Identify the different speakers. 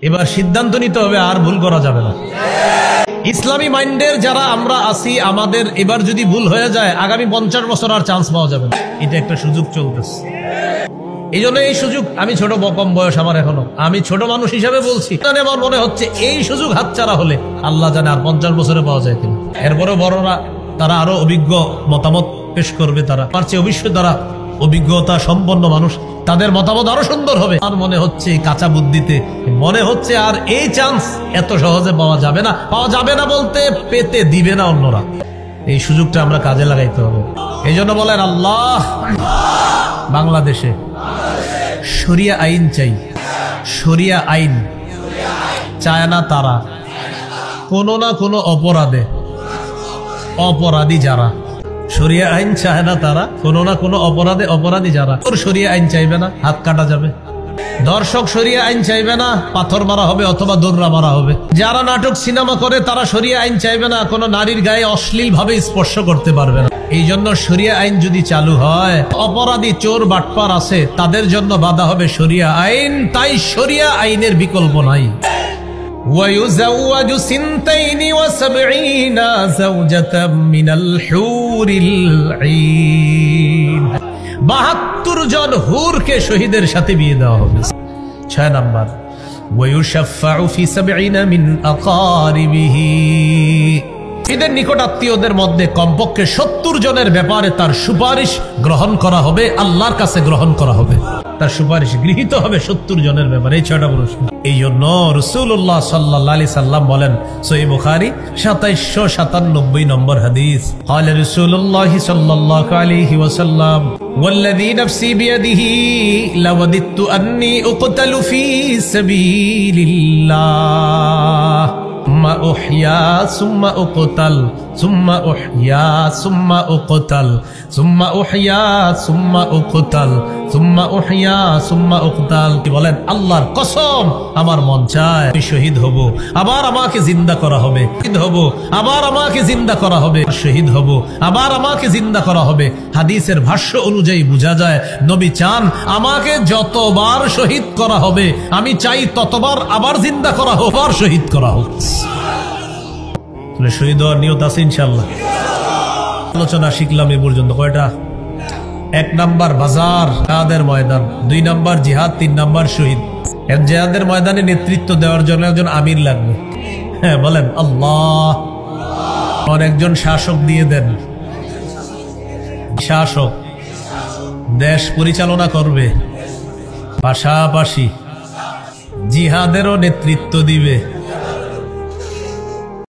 Speaker 1: এবার সিদ্ধান্ত নিতে হবে, আর ভুল করা যাবে না। ইসলামী মাইন্ডের যারা আমরা আছি, আমাদের এবার যদি ভুল হয়ে যায় আগামী 50 বছর আর চান্স পাওয়া যাবে না। এটা একটা সুযোগ চলতেছে। এই জন্য এই সুযোগ, আমি ছোট, কম বয়স আমার এখনো, আমি ছোট মানুষ হিসাবে বলছি, আমার মনে হচ্ছে এই সুযোগ হাতছাড়া হলে আল্লাহ জানে আর 50 বছরে পাওয়া যায় কিনা। এরপরে বড়রা তারা আরো অভিজ্ঞ মতামত পেশ করবে, তারা আমার চেয়ে অবশ্যই তারা অভিজ্ঞতা সম্পন্ন মানুষ, তাদের মতামত আরো সুন্দর হবে। আর মনে হচ্ছে কাঁচা বুদ্ধিতে মনে হচ্ছে আর এই চান্স এত সহজে পাওয়া যাবে না। পাওয়া যাবে না বলতে পেতে দিবে না অন্যরা। এই সুযোগটা আমরা কাজে লাগাইতে হবে। এই জন্য বলেন আল্লাহ, বাংলাদেশে শরিয়া আইন চাই। শরিয়া আইন চায় না তারা কোনো না কোনো অপরাধে অপরাধী যারা, শরিয়া আইন চায় না তারা কোনো না কোনো অপরাধে অপরাধী যারা। ওর শরিয়া আইন চাইবে না, হাত কাটা যাবে। দর্শক শরিয়া আইন চাইবে না, পাথর মারা হবে অথবা দৌড়া মারা হবে। যারা নাটক সিনেমা করে তারা শরিয়া আইন চাইবে না, কোনো নারীর গায়ে অশ্লীল ভাবে স্পর্শ করতে পারবে না। এই জন্য শরিয়া আইন যদি চালু হয়, অপরাধী চোর বাটপার আছে তাদের জন্য বাধা হবে শরিয়া আইন। তাই শরিয়া আইনের বিকল্প নাই। وَيُزَوَّجُ 72 زَوْجَةً مِنَ الْحُورِ الْعِينِ 72 জন হুরকে শহীদের সাথে বিয়ে দেওয়া হবে। 6 নাম্বার, وَيُشَفَّعُ فِي 70 مِنْ أَقَارِبِهِ এদের নিকট আত্মীয়দের মধ্যে কমপক্ষে 70 জনের ব্যাপারে তার সুপারিশ গ্রহণ করা হবে, আল্লাহর কাছে গ্রহণ করা হবে, তার সুপারিশ গৃহীত হবে 70 জনের ব্যাপারে। এই 6টা প্রশ্ন। এই জন্য রাসূলুল্লাহ সাল্লাল্লাহু আলাইহি সাল্লাম বলেন, সহিহ বুখারী 2797 নম্বর হাদিস, قال রাসূলুল্লাহ সাল্লাল্লাহু আলাইহি ওয়াসাল্লাম, والذي نفسي بيده لوددت أني أقتل في سبيل الله ثم أحيا ثم أقتل ثم أحيا ثم أقتل ثم أحيا ثم أقتل ثم أحيا ثم أقتل। বলেন আল্লাহর কসম, আমার মন চায় আমি শহীদ হব, আবার আমাকে জিন্দা করা হবে, শহীদ হব, আবার আমাকে জিন্দা করা হবে, শহীদ হব, আবার আমাকে জিন্দা করা হবে। হাদিসের ভাষ্য অনুযায়ী বোঝা যায় নবী চান আমাকে যতবার শহীদ করা হবে আমি চাই ততবার আবার জিন্দা করা হোক, আবার শহীদ করা হোক। শহীদ হওয়ার নিয়ত আছে ইনশাআল্লাহ। আলোচনা শিখলাম এ পর্যন্ত কয়টা? 1 নাম্বার বাজার, জিহাদের ময়দান। 2 নাম্বার জিহাদ, 3 নাম্বার শহীদ। জিহাদের ময়দানে নেতৃত্ব দেওয়ার জন্য একজন আমির লাগবে। হ্যাঁ বলেন আল্লাহ। আর একজন শাসক দিয়ে দেন, শাসক দেশ পরিচালনা করবে, পাশাপাশি জিহাদেরও নেতৃত্ব দিবে।